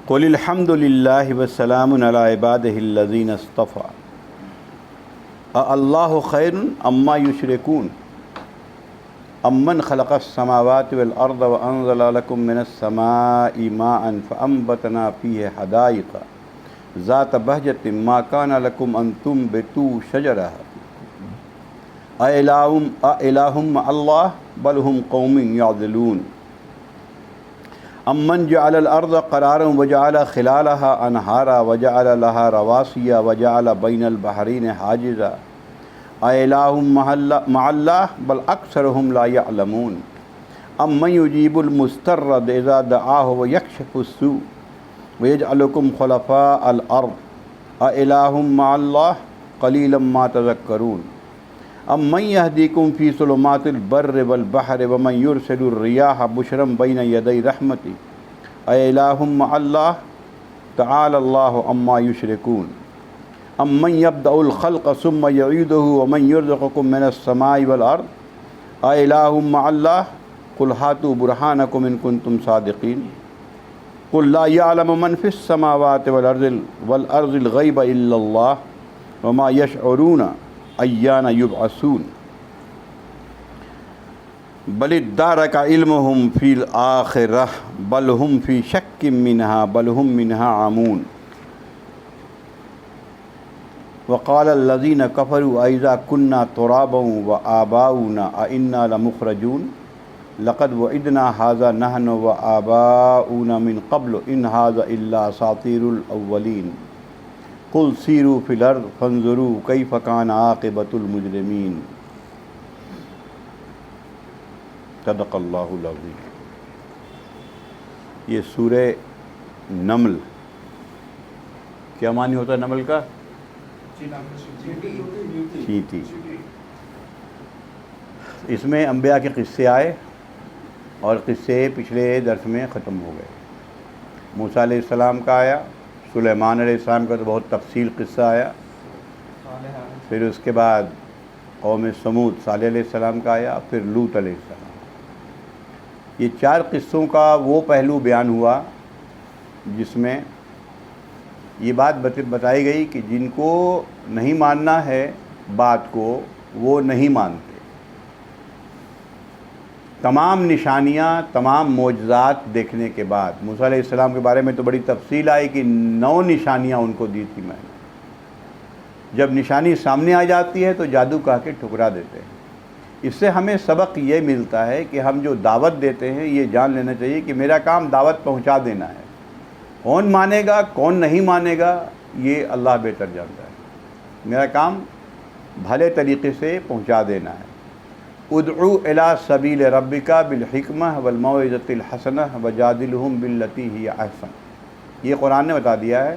قل الحمد للہ وسلام علی عبادہ الذین اصطفیٰ اللہ خیر اما یشرکون امن خلق السماوات والارض وانزل لکم من السماء ماء فانبتنا فیہ حدائق ذات بہجۃ ما کان لکم ان تنبتوا شجرها اِلٰہٌ مع اللہ بل ہم قوم یعدلون امن جعل الارض قرارا وجعل خلالها انہارا وجعل لها رواسیا وجعل بین البحرین حاجزا اِلٰہٌ مع اللہ بل اکثرهم لا یعلمون امن یجیب المضطر اذا دعاہ ویکشف السوء ویجعلکم خلفاء الارض اِلٰہٌ مع اللہ قلیلا ما تذکرون امن یہدیکم فی ظلمات البر والبحر ومن یرسل الریاح بشرا بین یدی رحمتی اِلٰہٌ مع اللہ تعالی اللہ عما یشرکون امن یبدأ الخلق ثم یعیدہ ومن یرزقکم من السماء والارض اِلٰہٌ مع اللہ قل ہاتوا برہانکم ان کنتم صادقین قل لا یعلم من فی السماوات والارض الغیب الا اللہ وما یشعرون ایان یبعثون بل ادارک علمہم فی الآخرہ بل ہم فی شک منہا بل ہم منہا عامون وقال الذین کفروا اذا کنا ترابا وآباؤنا انا لمخرجون لقد وعدنا ھذا نحن وآباؤنا من قبل ان ھذا الا اساطیر الاولین قل سیروا فی الارض فانظروا کیف کان عاقبۃ المجرمین صدق اللہ العظیم۔ یہ سورہ نمل، کیا معنی ہوتا ہے نمل کا؟ چیٹی۔ اس میں انبیاء کے قصے آئے اور قصے پچھلے درس میں ختم ہو گئے۔ موسیٰ علیہ السلام کا آیا، سلیمان علیہ السلام کا تو بہت تفصیل قصہ آیا، پھر اس کے بعد قوم سمود صالح علیہ السلام کا آیا، پھر لوط علیہ السلام۔ یہ چار قصوں کا وہ پہلو بیان ہوا جس میں یہ بات بتائی گئی کہ جن کو نہیں ماننا ہے بات کو وہ نہیں مانتے۔ تمام نشانیاں، تمام معجزات دیکھنے کے بعد موسیٰ علیہ السلام کے بارے میں تو بڑی تفصیل آئی کہ 9 نشانیاں ان کو دی تھی میں نے۔ جب نشانی سامنے آ جاتی ہے تو جادو کہہ کے ٹھکرا دیتے ہیں۔ اس سے ہمیں سبق یہ ملتا ہے کہ ہم جو دعوت دیتے ہیں یہ جان لینا چاہیے کہ میرا کام دعوت پہنچا دینا ہے۔ کون مانے گا کون نہیں مانے گا یہ اللہ بہتر جانتا ہے۔ میرا کام بھلے طریقے سے پہنچا دینا ہے۔ ادعو الی سبیل ربک بالحکمہ والموعظۃ الحسنہ وجادلہم باللتی ہی احسن، یہ قرآن نے بتا دیا ہے۔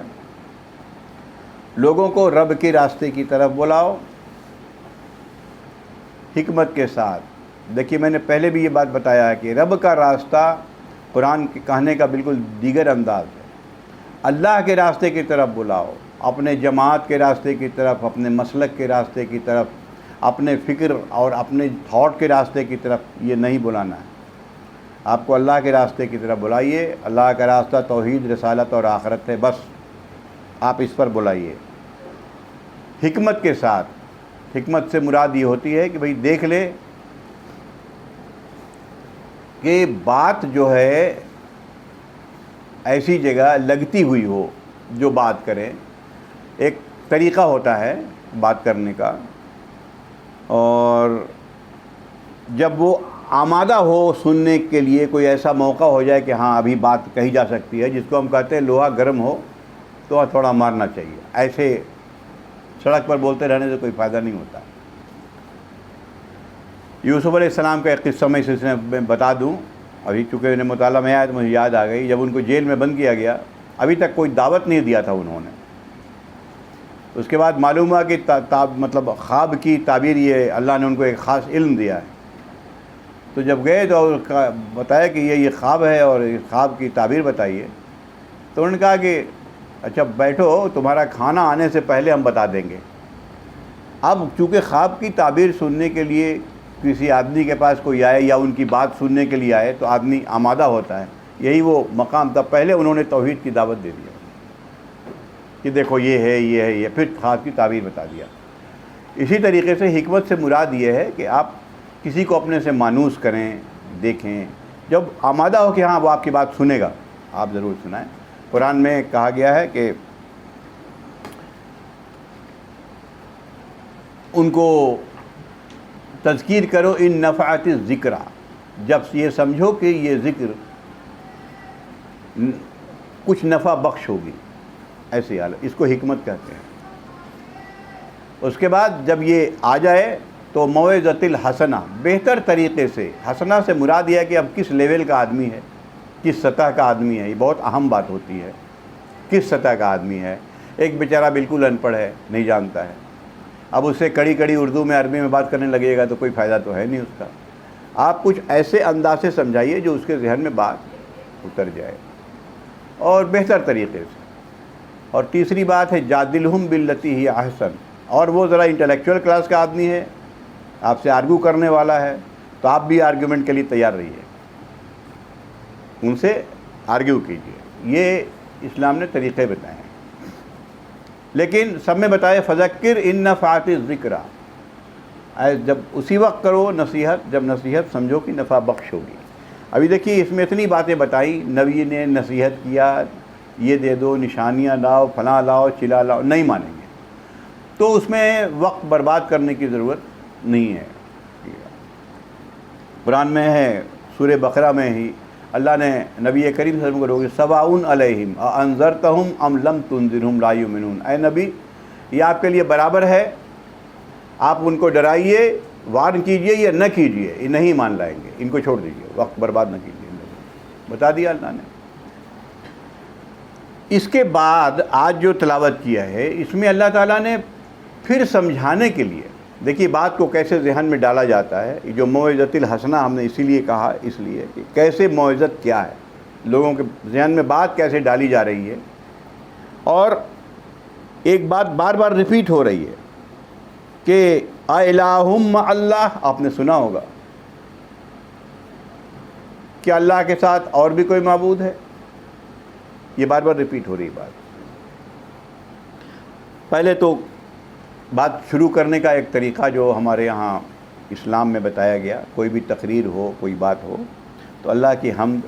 لوگوں کو رب کے راستے کی طرف بلاؤ حکمت کے ساتھ۔ دیکھیے میں نے پہلے بھی یہ بات بتایا ہے کہ رب کا راستہ قرآن کے کہنے کا بالکل دیگر انداز ہے۔ اللہ کے راستے کی طرف بلاؤ، اپنے جماعت کے راستے کی طرف، اپنے مسلک کے راستے کی طرف، اپنے فکر اور اپنے تھاٹ کے راستے کی طرف یہ نہیں بلانا ہے۔ آپ کو اللہ کے راستے کی طرف بلائیے۔ اللہ کا راستہ توحید، رسالت اور آخرت ہے، بس آپ اس پر بلائیے حکمت کے ساتھ۔ حکمت سے مراد یہ ہوتی ہے کہ بھئی دیکھ لے کہ بات جو ہے ایسی جگہ لگتی ہوئی ہو جو بات کریں۔ ایک طریقہ ہوتا ہے بات کرنے کا، اور جب وہ آمادہ ہو سننے کے لیے، کوئی ایسا موقع ہو جائے کہ ہاں ابھی بات کہی جا سکتی ہے، جس کو ہم کہتے ہیں لوہا گرم ہو تو تھوڑا مارنا چاہیے۔ ایسے سڑک پر بولتے رہنے سے کوئی فائدہ نہیں ہوتا۔ یوسف علیہ السلام کا ایک قصہ میں اس سلسلے میں بتا دوں، ابھی چونکہ انہیں مطالعہ میں آیا تو مجھے یاد آ گئی۔ جب ان کو جیل میں بند کیا گیا، ابھی تک کوئی دعوت نہیں دیا تھا انہوں نے۔ اس کے بعد معلوم ہوا کہ مطلب خواب کی تعبیر، یہ اللہ نے ان کو ایک خاص علم دیا ہے۔ تو جب گئے تو بتایا کہ یہ خواب ہے اور اس خواب کی تعبیر بتائیے، تو انہوں نے کہا کہ اچھا بیٹھو، تمہارا کھانا آنے سے پہلے ہم بتا دیں گے۔ اب چونکہ خواب کی تعبیر سننے کے لیے کسی آدمی کے پاس کوئی آئے یا ان کی بات سننے کے لیے آئے تو آدمی آمادہ ہوتا ہے، یہی وہ مقام تھا. پہلے انہوں نے توحید کی دعوت دے دیا کہ دیکھو یہ ہے یہ ہے یہ، پھر خاص کی تعبیر بتا دیا. اسی طریقے سے حکمت سے مراد یہ ہے کہ آپ کسی کو اپنے سے مانوس کریں، دیکھیں، جب آمادہ ہو کہ ہاں وہ آپ کی بات سنے گا آپ ضرور سنائیں. قرآن میں کہا گیا ہے کہ ان کو تذکیر کرو ان نفعت الذکرہ، جب یہ سمجھو کہ یہ ذکر کچھ نفع بخش ہوگی، ایسی حالت، اس کو حکمت کہتے ہیں. اس کے بعد جب یہ آ جائے تو موعظۃ الحسنہ، بہتر طریقے سے. حسنہ سے مراد یہ ہے کہ اب کس لیول کا آدمی ہے، کس سطح کا آدمی ہے. یہ بہت اہم بات ہوتی ہے، کس سطح کا آدمی ہے. ایک بیچارہ بالکل ان پڑھ ہے، نہیں جانتا ہے، اب اس سے کڑی کڑی اردو میں عربی میں بات کرنے لگے گا تو کوئی فائدہ تو ہے نہیں اس کا. آپ کچھ ایسے انداز سے سمجھائیے جو اس کے ذہن میں بات اتر جائے اور بہتر طریقے سے. اور تیسری بات ہے جادلہم باللتی ہی احسن. اور وہ ذرا انٹلیکچوئل کلاس کا آدمی ہے، آپ سے آرگو کرنے والا ہے، تو آپ بھی آرگیومنٹ کے لیے تیار رہیے، ان سے آرگیو کیجیے. یہ اسلام نے طریقے بتائے ہیں. لیکن سب میں بتائے فذکر ان نفعت الذکرہ، جب اسی وقت کرو نصیحت جب نصیحت سمجھو کہ نفع بخش ہوگی. ابھی دیکھیے اس میں اتنی باتیں بتائیں، نبی نے نصیحت کیا، یہ دے دو، نشانیاں لاؤ، فلاں لاؤ، چلا لاؤ، نہیں مانیں گے تو اس میں وقت برباد کرنے کی ضرورت نہیں ہے. قرآن میں ہے، سورہ بقرہ میں ہی اللہ نے نبی کریم صلی اللہ علیہ وسلم کو روکے سواء علیہم اانذرتہم ام لم تنذرہم لا یؤمنون. اے نبی یہ آپ کے لیے برابر ہے، آپ ان کو ڈرائیے، وارن کیجئے یا نہ کیجئے، یہ نہیں مان لائیں گے، ان کو چھوڑ دیجئے، وقت برباد نہ کیجئے. بتا دیا اللہ نے. اس کے بعد آج جو تلاوت کیا ہے اس میں اللہ تعالیٰ نے پھر سمجھانے کے لیے، دیکھیے بات کو کیسے ذہن میں ڈالا جاتا ہے. جو موعظۃ الحسنہ ہم نے اسی لیے کہا، اس لیے کہ کیسے موعظت کیا ہے، لوگوں کے ذہن میں بات کیسے ڈالی جا رہی ہے. اور ایک بات بار بار ریپیٹ ہو رہی ہے کہ اِلٰہٌ مع اللہ. آپ نے سنا ہوگا کہ اللہ کے ساتھ اور بھی کوئی معبود ہے، یہ بار بار ریپیٹ ہو رہی بات. پہلے تو بات شروع کرنے کا ایک طریقہ جو ہمارے یہاں اسلام میں بتایا گیا، کوئی بھی تقریر ہو، کوئی بات ہو تو اللہ کی حمد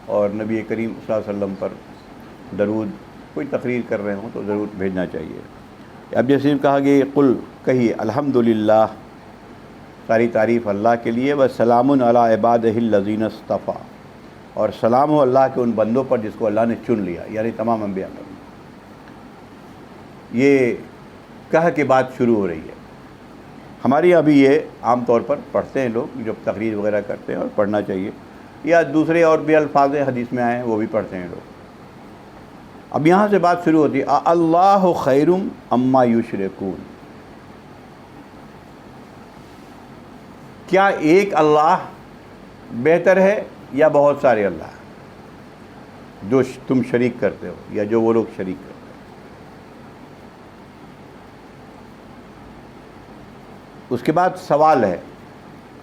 اور نبی کریم صلی اللہ علیہ وسلم پر درود، کوئی تقریر کر رہے ہوں تو ضرور بھیجنا چاہیے. اب جیسے کہا کہ قل، کہیے الحمدللہ، ساری تعریف اللہ کے لیے، وسلام علی عبادہ الذین اصطفیٰ، اور سلام ہو اللہ کے ان بندوں پر جس کو اللہ نے چن لیا، یعنی تمام انبیاء پر. یہ کہہ کے بات شروع ہو رہی ہے. ہمارے یہاں بھی یہ عام طور پر پڑھتے ہیں لوگ جب تقریر وغیرہ کرتے ہیں، اور پڑھنا چاہیے، یا دوسرے اور بھی الفاظ حدیث میں آئے ہیں وہ بھی پڑھتے ہیں لوگ. اب یہاں سے بات شروع ہوتی ہے اللہ خیر اما یشرکون. کیا ایک اللہ بہتر ہے یا بہت سارے اللہ جو تم شریک کرتے ہو، یا جو وہ لوگ شریک کرتے ہیں؟ اس کے بعد سوال ہے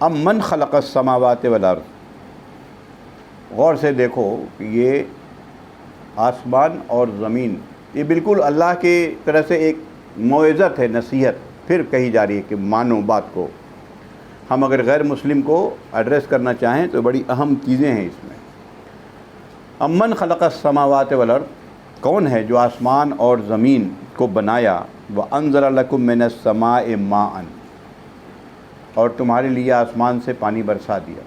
ام من خلق السماوات والارض. غور سے دیکھو کہ یہ آسمان اور زمین، یہ بالکل اللہ کی طرف سے ایک موعظت ہے، نصیحت پھر کہی جا رہی ہے کہ مانو بات کو. ہم اگر غیر مسلم کو ایڈریس کرنا چاہیں تو بڑی اہم چیزیں ہیں اس میں. ام من خلق السماوات والارض، کون ہے جو آسمان اور زمین کو بنایا، وانزل لکم من السماء ماء، اور تمہارے لیے آسمان سے پانی برسا دیا.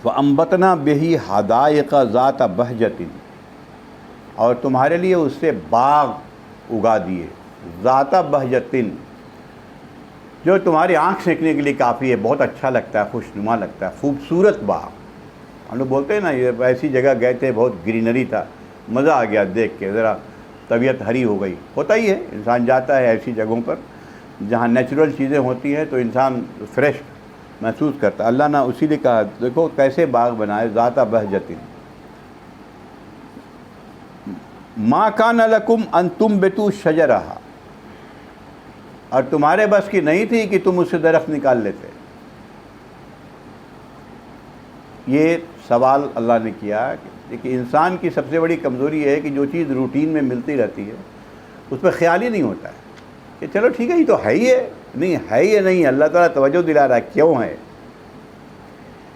وَأَنبَتْنَا بِهِ حَدَائِقَ ذَاتَ بَهْجَةٍ، اور تمہارے لیے اس سے باغ اگا دیے، ذات بہجتن، جو تمہاری آنکھ سینکنے کے لیے کافی ہے، بہت اچھا لگتا ہے، خوشنما لگتا ہے، خوبصورت باغ. ہم لوگ بولتے ہیں نا یہ ایسی جگہ گئے تھے بہت گرینری تھا، مزہ آ گیا دیکھ کے، ذرا طبیعت ہری ہو گئی. ہوتا ہی ہے، انسان جاتا ہے ایسی جگہوں پر جہاں نیچرل چیزیں ہوتی ہیں تو انسان فریش محسوس کرتا. اللہ نے اسی لیے کہا دیکھو کیسے باغ بنائے، ذات بہجتن. ما کان لکم ان تنبتوا شجرہا، اور تمہارے بس کی نہیں تھی کہ تم اس سے درخت نکال لیتے. یہ سوال اللہ نے کیا کہ انسان کی سب سے بڑی کمزوری یہ ہے کہ جو چیز روٹین میں ملتی رہتی ہے اس پہ خیال ہی نہیں ہوتا ہے کہ چلو ٹھیک ہے یہ تو ہے ہی ہے، نہیں ہے ہی نہیں، اللہ تعالیٰ توجہ دلا رہا ہے کیوں ہے۔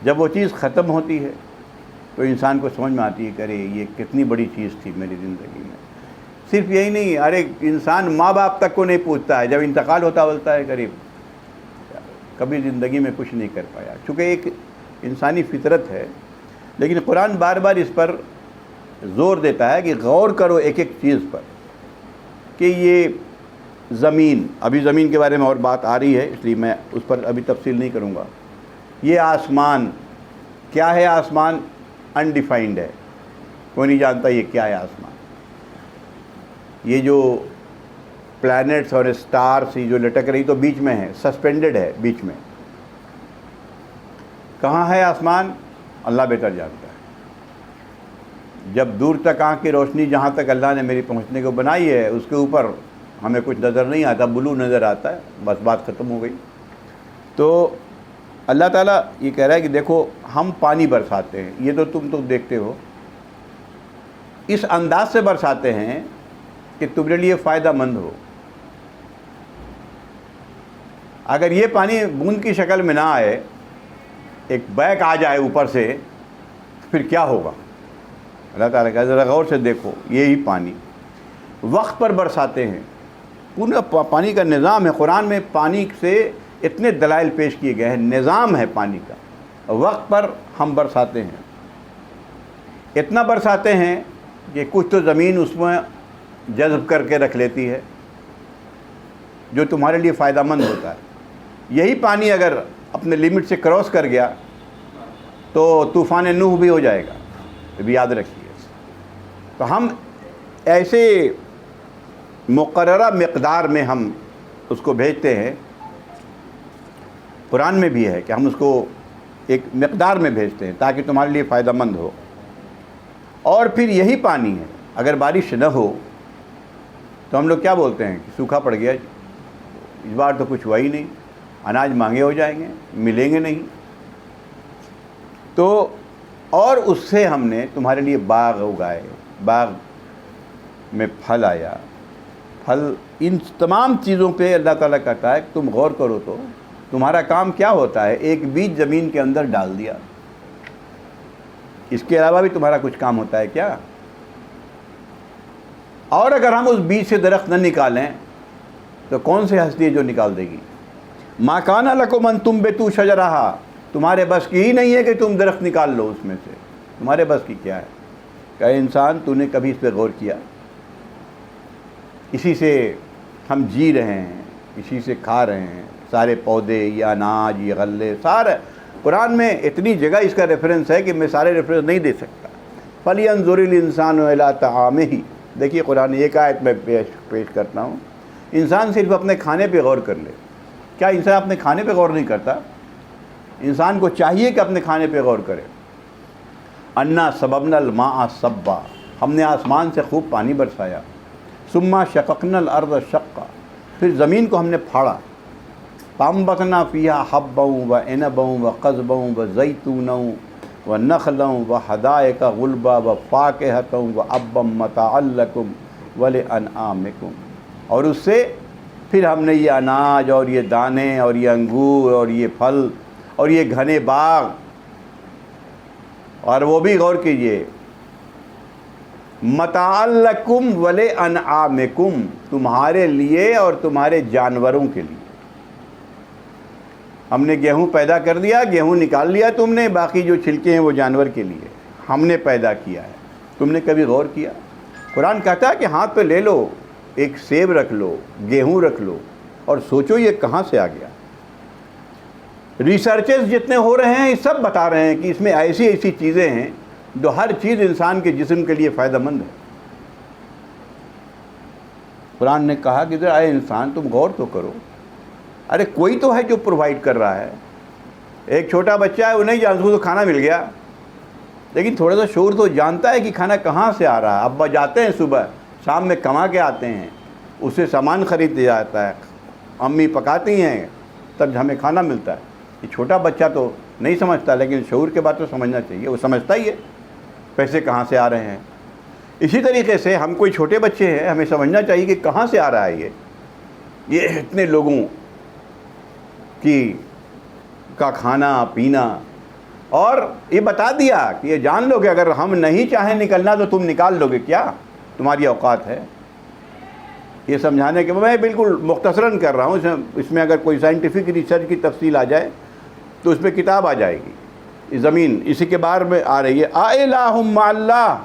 جب وہ چیز ختم ہوتی ہے تو انسان کو سمجھ میں آتی ہے کہ ارے یہ کتنی بڑی چیز تھی میری زندگی میں۔ صرف یہی نہیں، ارے انسان ماں باپ تک کو نہیں پوچھتا ہے، جب انتقال ہوتا ہے قریب کبھی زندگی میں کچھ نہیں کر پایا، چونکہ ایک انسانی فطرت ہے۔ لیکن قرآن بار بار اس پر زور دیتا ہے کہ غور کرو ایک ایک چیز پر، کہ یہ زمین، ابھی زمین کے بارے میں اور بات آ رہی ہے اس لیے میں اس پر ابھی تفصیل نہیں کروں گا۔ یہ آسمان کیا ہے؟ آسمان انڈیفائنڈ ہے، کوئی نہیں جانتا یہ کیا ہے آسمان۔ یہ جو پلانٹس اور اسٹارس جو لٹک رہی تو بیچ میں ہے، سسپینڈڈ ہے بیچ میں، کہاں ہے آسمان؟ اللہ بہتر جانتا ہے۔ جب دور تک آنکھ کی روشنی جہاں تک اللہ نے میری پہنچنے کو بنائی ہے اس کے اوپر ہمیں کچھ نظر نہیں آتا، بلو نظر آتا ہے، بس بات ختم ہو گئی۔ تو اللہ تعالیٰ یہ کہہ رہا ہے کہ دیکھو ہم پانی برساتے ہیں، یہ تو تم تو دیکھتے ہو، اس انداز سے برساتے ہیں کہ تمہارے لیے فائدہ مند ہو۔ اگر یہ پانی بوند کی شکل میں نہ آئے، ایک بیک آ جائے اوپر سے، پھر کیا ہوگا؟ اللہ تعالیٰ کا ذرا غور سے دیکھو، یہی پانی وقت پر برساتے ہیں۔ پورا پانی کا نظام ہے، قرآن میں پانی سے اتنے دلائل پیش کیے گئے ہیں، نظام ہے پانی کا، وقت پر ہم برساتے ہیں۔ اتنا برساتے ہیں کہ کچھ تو زمین اس میں جذب کر کے رکھ لیتی ہے جو تمہارے لیے فائدہ مند ہوتا ہے۔ یہی پانی اگر اپنے لمٹ سے کراس کر گیا تو طوفان نوح بھی ہو جائے گا، یہ بھی یاد رکھیے۔ تو ہم ایسے مقررہ مقدار میں ہم اس کو بھیجتے ہیں، قرآن میں بھی ہے کہ ہم اس کو ایک مقدار میں بھیجتے ہیں تاکہ تمہارے لیے فائدہ مند ہو۔ اور پھر یہی پانی ہے، اگر بارش نہ ہو تو ہم لوگ کیا بولتے ہیں کہ سوکھا پڑ گیا، اس بار تو کچھ ہوا ہی نہیں، اناج مہنگے ہو جائیں گے، ملیں گے نہیں۔ تو اور اس سے ہم نے تمہارے لیے باغ اگائے، باغ میں پھل آیا، پھل، ان تمام چیزوں پہ اللہ تعالیٰ کہتا ہے کہ تم غور کرو تو تمہارا کام کیا ہوتا ہے۔ ایک بیج زمین کے اندر ڈال دیا، اس کے علاوہ بھی تمہارا کچھ کام ہوتا ہے کیا؟ اور اگر ہم اس بیج سے درخت نہ نکالیں تو کون سی ہستی ہے جو نکال دے گی؟ ما کان لکم ان تنبتوا شجرہا، تمہارے بس کی ہی نہیں ہے کہ تم درخت نکال لو اس میں سے، تمہارے بس کی کیا ہے؟ کہ انسان تو نے کبھی اس پہ غور کیا؟ اسی سے ہم جی رہے ہیں، اسی سے کھا رہے ہیں، سارے پودے، یہ اناج، یہ غلے، سارے قرآن میں اتنی جگہ اس کا ریفرنس ہے کہ میں سارے ریفرنس نہیں دے سکتا۔ فَلْيَنظُرِ الْإِنسَانُ إِلَىٰ طَعَامِهِ، دیکھیے قرآن ایک آیت میں پیش کرتا ہوں، انسان صرف اپنے کھانے پہ غور کر لے۔ کیا انسان اپنے کھانے پہ غور نہیں کرتا؟ انسان کو چاہیے کہ اپنے کھانے پہ غور کرے۔ اَنَّا صَبَبْنَا الْمَاءَ صَبًّا، ہم نے آسمان سے خوب پانی برسایا۔ ثُمَّ شَقَقْنَا الْأَرْضَ شَقًّا، پھر زمین کو ہم نے پھاڑا۔ فَأَنبَتْنَا فِيهَا حَبًّا وَعِنَبًا وَقَضْبًا وَزَيْتُونًا وَنَخْلًا وَحَدَائِقَ غُلْبًا وَفَاكِهَةً وَأَبًّا مَتَاعًا لَكُمْ وَلِأَنْعَامِكُمْ، اور اس سے پھر ہم نے یہ اناج اور یہ دانے اور یہ انگور اور یہ پھل اور یہ گھنے باغ، اور وہ بھی غور کیجئے، متاعًا لکم ولانعامکم، تمہارے لیے اور تمہارے جانوروں کے لیے۔ ہم نے گیہوں پیدا کر دیا، گیہوں نکال لیا تم نے، باقی جو چھلکے ہیں وہ جانور کے لیے ہم نے پیدا کیا ہے۔ تم نے کبھی غور کیا؟ قرآن کہتا ہے کہ ہاتھ پہ لے لو، ایک سیب رکھ لو، گیہوں رکھ لو، اور سوچو یہ کہاں سے آ گیا۔ ریسرچز جتنے ہو رہے ہیں یہ سب بتا رہے ہیں کہ اس میں ایسی ایسی چیزیں ہیں جو ہر چیز انسان کے جسم کے لیے فائدہ مند ہے۔ قرآن نے کہا کہ اے انسان تم غور تو کرو، ارے کوئی تو ہے جو پرووائڈ کر رہا ہے۔ ایک چھوٹا بچہ ہے، وہ نہیں جانتا، تو کھانا مل گیا، لیکن تھوڑا سا شعور تو جانتا ہے کہ کھانا کہاں سے آ رہا ہے۔ ابا جاتے ہیں صبح، شام میں کما کے آتے ہیں، اس سے سامان خرید دیا جاتا ہے، امی پکاتی ہیں، تب ہمیں کھانا ملتا ہے۔ یہ چھوٹا بچہ تو نہیں سمجھتا، لیکن شعور کے بات تو سمجھنا چاہیے، وہ سمجھتا ہی ہے پیسے کہاں سے آ رہے ہیں۔ اسی طریقے سے ہم کوئی چھوٹے بچے ہیں، ہمیں سمجھنا چاہیے کہ کہاں سے آ رہا ہے یہ اتنے لوگوں کا کھانا پینا، اور یہ بتا دیا کہ یہ جان لو کہ اگر ہم نہیں چاہیں نکلنا تو تم نکال لو گے، کیا تمہاری اوقات ہے؟ یہ سمجھانے کے میں بالکل مختصراً کر رہا ہوں، اس میں اگر کوئی سائنٹیفک ریسرچ کی تفصیل آ جائے تو اس میں کتاب آ جائے گی۔ زمین اسی کے بارے میں آ رہی ہے، اَإِلَٰهٌ مَّعَ اللَّهِ،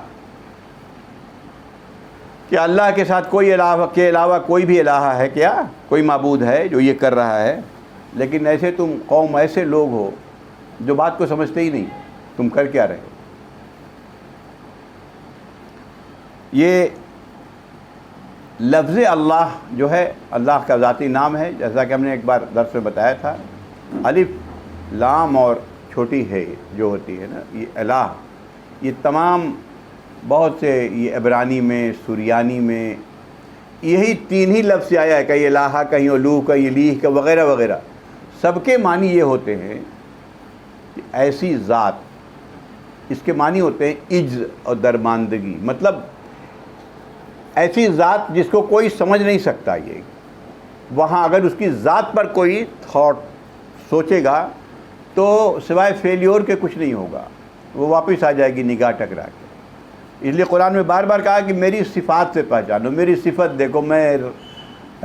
کہ اللہ کے ساتھ کوئی الہ کے علاوہ کوئی بھی الہ ہے کیا؟ کوئی معبود ہے جو یہ کر رہا ہے؟ لیکن ایسے تم قوم، ایسے لوگ ہو جو بات کو سمجھتے ہی نہیں، تم کر کیا رہے ہو؟ یہ لفظ اللہ جو ہے اللہ کا ذاتی نام ہے، جیسا کہ ہم نے ایک بار درس میں بتایا تھا، الف لام اور چھوٹی ہے جو ہوتی ہے نا، یہ الہ، یہ تمام بہت سے یہ عبرانی میں، سریانی میں یہی تین ہی لفظ سے آیا ہے، کہیں الہ، کہیں الوہ، کہیں الیہ کا وغیرہ وغیرہ، سب کے معنی یہ ہوتے ہیں کہ ایسی ذات، اس کے معنی ہوتے ہیں عجز اور درماندگی، مطلب ایسی ذات جس کو کوئی سمجھ نہیں سکتا۔ یہ وہاں اگر اس کی ذات پر کوئی تھاٹ سوچے گا تو سوائے فیلیور کے کچھ نہیں ہوگا، وہ واپس آ جائے گی نگاہ ٹکرا کے۔ اس لیے قرآن میں بار بار کہا کہ میری صفات سے پہچانو، میری صفت دیکھو، میں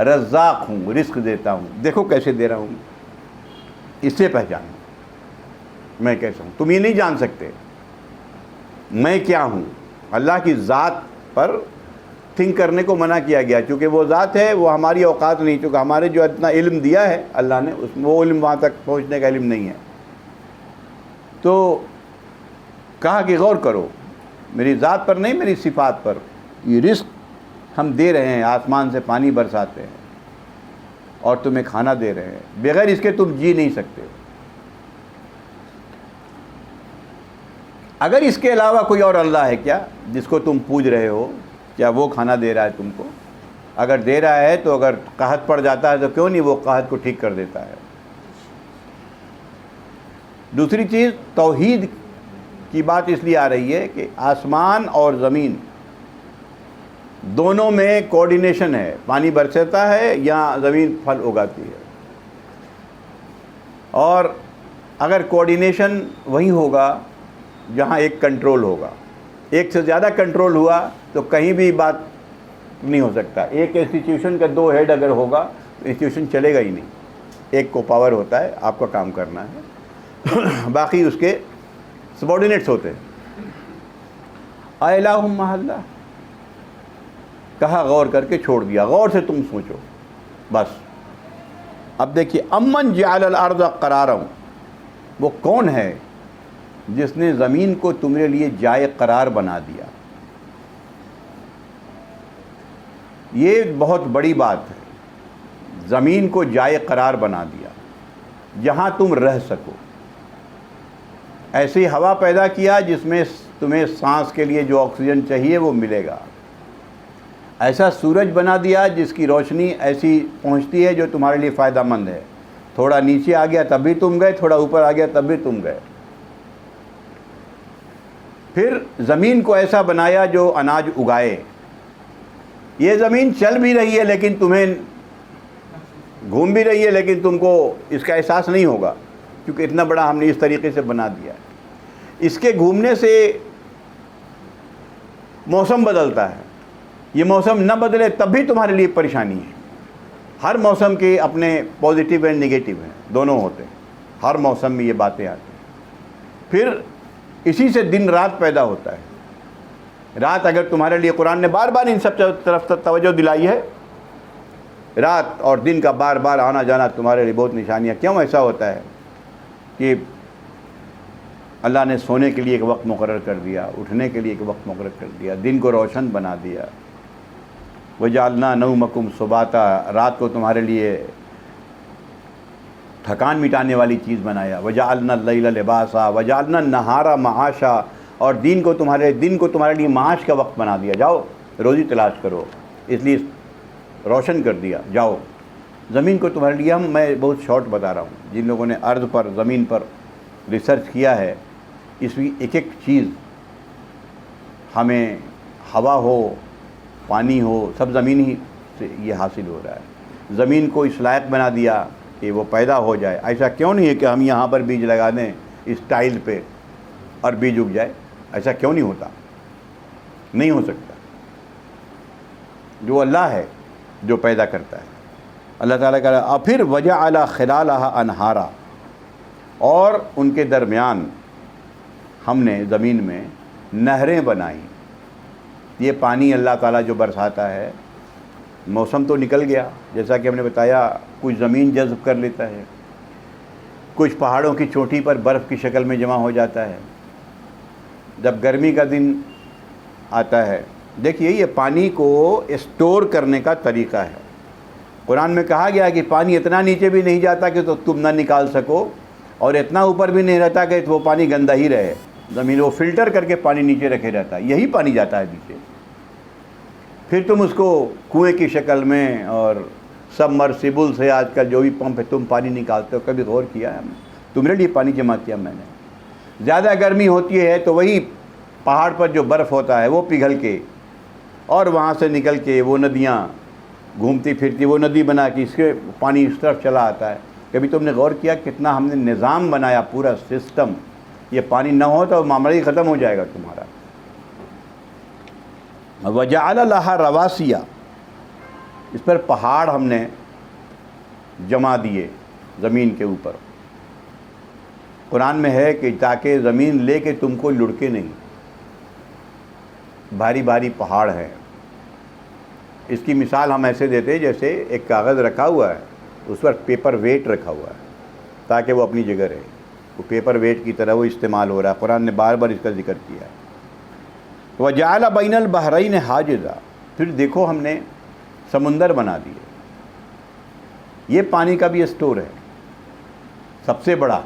رزاق ہوں، رزق دیتا ہوں، دیکھو کیسے دے رہا ہوں، اس سے پہچانو میں کیسا ہوں۔ تم یہ نہیں جان سکتے میں کیا ہوں۔ اللہ کی ذات پر تھنک کرنے کو منع کیا گیا، چونکہ وہ ذات ہے، وہ ہماری اوقات نہیں، چونکہ ہمارے جو اتنا علم دیا ہے اللہ نے، اس میں وہ علم وہاں تک پہنچنے کا علم نہیں ہے۔ تو کہا کہ غور کرو میری ذات پر نہیں، میری صفات پر۔ یہ رزق ہم دے رہے ہیں، آسمان سے پانی برساتے ہیں اور تمہیں کھانا دے رہے ہیں، بغیر اس کے تم جی نہیں سکتے۔ اگر اس کے علاوہ کوئی اور اللہ ہے کیا جس کو تم پوج رہے ہو؟ کیا وہ کھانا دے رہا ہے تم کو؟ اگر دے رہا ہے تو اگر قحط پڑ جاتا ہے تو کیوں نہیں وہ قحط کو ٹھیک کر دیتا ہے؟ دوسری چیز، توحید کی بات اس لیے آ رہی ہے کہ آسمان اور زمین دونوں میں کوآرڈینیشن ہے، پانی برستا ہے یا زمین پھل اگاتی ہے، اور اگر کوآرڈینیشن وہی ہوگا جہاں ایک کنٹرول ہوگا، ایک سے زیادہ کنٹرول ہوا تو کہیں بھی بات نہیں ہو سکتا۔ ایک انسٹیٹیوشن کا دو ہیڈ اگر ہوگا تو انسٹیٹیوشن چلے گا ہی نہیں۔ ایک کو پاور ہوتا ہے، آپ کا کام کرنا ہے، باقی اس کے سبارڈینیٹس ہوتے ہیں۔ اَإِلَٰهٌ مَّعَ اللَّهِ، کہا غور کر کے چھوڑ دیا، غور سے تم سوچو بس۔ اب دیکھیے، امن جعل الارض قرارا، وہ کون ہے جس نے زمین کو تمہارے لیے جائے قرار بنا دیا؟ یہ بہت بڑی بات ہے، زمین کو جائے قرار بنا دیا جہاں تم رہ سکو۔ ایسی ہوا پیدا کیا جس میں تمہیں سانس کے لیے جو آکسیجن چاہیے وہ ملے گا۔ ایسا سورج بنا دیا جس کی روشنی ایسی پہنچتی ہے جو تمہارے لیے فائدہ مند ہے۔ تھوڑا نیچے آ گیا تب بھی تم گئے، تھوڑا اوپر آ گیا تب بھی تم گئے۔ پھر زمین کو ایسا بنایا جو اناج اگائے۔ یہ زمین چل بھی رہی ہے لیکن تمہیں گھوم بھی رہی ہے، لیکن تم کو اس کا احساس نہیں ہوگا کیونکہ اتنا بڑا ہم نے اس طریقے سے بنا دیا ہے۔ اس کے گھومنے سے موسم بدلتا ہے، یہ موسم نہ بدلے تب بھی تمہارے لیے پریشانی ہے۔ ہر موسم کے اپنے پازیٹیو اینڈ نگیٹیو ہیں، دونوں ہوتے ہیں، ہر موسم میں یہ باتیں آتی ہیں۔ پھر اسی سے دن رات پیدا ہوتا ہے۔ رات اگر تمہارے لیے، قرآن نے بار بار ان سب طرف توجہ دلائی ہے، رات اور دن کا بار بار آنا جانا تمہارے لیے بہت نشانیاں۔ کیوں ایسا ہوتا ہے کہ اللہ نے سونے کے لیے ایک وقت مقرر کر دیا، اٹھنے کے لیے ایک وقت مقرر کر دیا، دن کو روشن بنا دیا۔ وَجَعَلْنَا نَوْمَكُمْ سُبَاتًا، رات کو تمہارے لیے تھکان مٹانے والی چیز بنایا۔ وَجَعَلْنَا اللَّيْلَ لِبَاسًا وَجَعَلْنَا النَّهَارَ مَعَاشًا، اور دن کو تمہارے لیے معاش کا وقت بنا دیا، جاؤ روزی تلاش کرو، اس لیے روشن کر دیا، جاؤ۔ زمین کو تمہارے لیے میں بہت شارٹ بتا رہا ہوں، جن لوگوں نے ارض پر، زمین پر ریسرچ کیا ہے، اس کی ایک ایک چیز ہمیں ہوا ہو، پانی ہو، سب زمین ہی سے یہ حاصل ہو رہا ہے۔ زمین کو اس لائق بنا دیا کہ وہ پیدا ہو جائے۔ ایسا کیوں نہیں ہے کہ ہم یہاں پر بیج لگا دیں اس ٹائل پہ اور بیج اگ جائے؟ ایسا کیوں نہیں ہوتا؟ نہیں ہو سکتا۔ جو اللہ ہے جو پیدا کرتا ہے، اللہ تعالیٰ کا۔ اور پھر وجعل خلالہا انہارا، اور ان کے درمیان ہم نے زمین میں نہریں بنائیں۔ یہ پانی اللہ تعالیٰ جو برساتا ہے، موسم تو نکل گیا جیسا کہ ہم نے بتایا، کچھ زمین جذب کر لیتا ہے، کچھ پہاڑوں کی چوٹی پر برف کی شکل میں جمع ہو جاتا ہے۔ جب گرمی کا دن آتا ہے، دیکھیے یہ پانی کو اسٹور کرنے کا طریقہ ہے۔ قرآن میں کہا گیا کہ پانی اتنا نیچے بھی نہیں جاتا کہ تو تم نہ نکال سکو، اور اتنا اوپر بھی نہیں رہتا کہ وہ پانی گندا ہی رہے۔ زمین وہ فلٹر کر کے پانی نیچے رکھے رہتا ہے، یہی پانی جاتا ہے نیچے۔ پھر تم اس کو کنویں کی شکل میں اور سبمرسیبل سے، آج کل جو بھی پمپ ہے، تم پانی نکالتے ہو۔ کبھی غور کیا ہے ہم نے؟ تمہارے لیے پانی جمع کیا میں نے۔ زیادہ گرمی ہوتی ہے تو وہی پہاڑ پر جو برف ہوتا ہے وہ پگھل کے اور وہاں سے نکل کے وہ ندیاں گھومتی پھرتی، وہ ندی بنا کے اس کے پانی اس طرف چلا آتا ہے۔ کبھی تم نے غور کیا کتنا ہم نے نظام بنایا، پورا سسٹم؟ یہ پانی نہ ہو تو معاملہ ہی ختم ہو جائے گا تمہارا۔ وجعل لها رواسیا، اس پر پہاڑ ہم نے جما دیے زمین کے اوپر۔ قرآن میں ہے کہ تاکہ زمین لے کے تم کو لڑکے نہیں، بھاری بھاری پہاڑ ہے۔ اس کی مثال ہم ایسے دیتے ہیں جیسے ایک کاغذ رکھا ہوا ہے، اس پر پیپر ویٹ رکھا ہوا ہے تاکہ وہ اپنی جگہ رہے، وہ پیپر ویٹ کی طرح وہ استعمال ہو رہا ہے۔ قرآن نے بار بار اس کا ذکر کیا ہے۔ وجعل بین البحرین حاجزا، پھر دیکھو ہم نے سمندر بنا دیے۔ یہ پانی کا بھی اسٹور ہے، سب سے بڑا